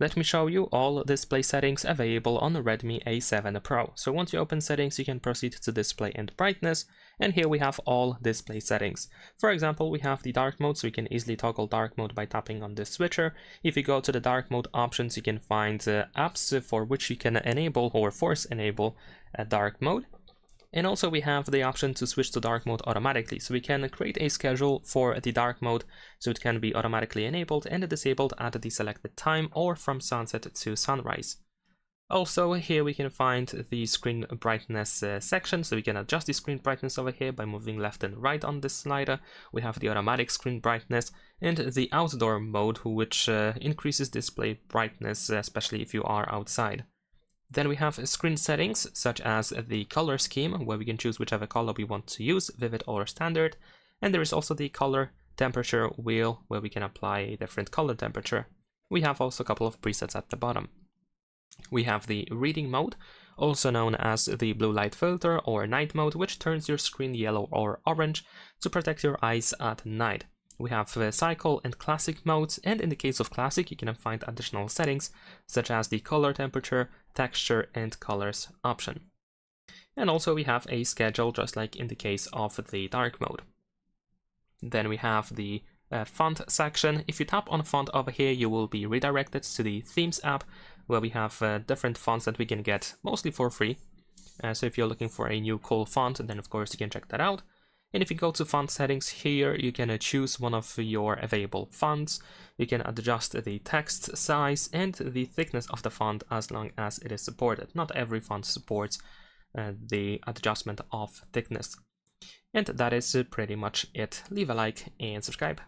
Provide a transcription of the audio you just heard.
Let me show you all display settings available on the Redmi A7 Pro. So once you open settings, you can proceed to display and brightness, and here we have all display settings. For example, we have the dark mode, so you can easily toggle dark mode by tapping on this switcher. If you go to the dark mode options, you can find apps for which you can enable or force enable a dark mode. And also we have the option to switch to dark mode automatically, so we can create a schedule for the dark mode so it can be automatically enabled and disabled at the selected time or from sunset to sunrise. Also here we can find the screen brightness section, so we can adjust the screen brightness over here by moving left and right on this slider. We have the automatic screen brightness and the outdoor mode, which increases display brightness, especially if you are outside. Then we have screen settings, such as the color scheme, where we can choose whichever color we want to use, vivid or standard. And there is also the color temperature wheel, where we can apply a different color temperature. We have also a couple of presets at the bottom. We have the reading mode, also known as the blue light filter or night mode, which turns your screen yellow or orange to protect your eyes at night. We have cycle and classic modes, and in the case of classic you can find additional settings such as the color temperature, texture and colors option. And also we have a schedule, just like in the case of the dark mode. Then we have the font section. If you tap on font over here, you will be redirected to the themes app, where we have different fonts that we can get mostly for free. So if you're looking for a new cool font, then of course you can check that out. And if you go to font settings here, you can choose one of your available fonts. You can adjust the text size and the thickness of the font as long as it is supported. Not every font supports the adjustment of thickness. And that is pretty much it. Leave a like and subscribe.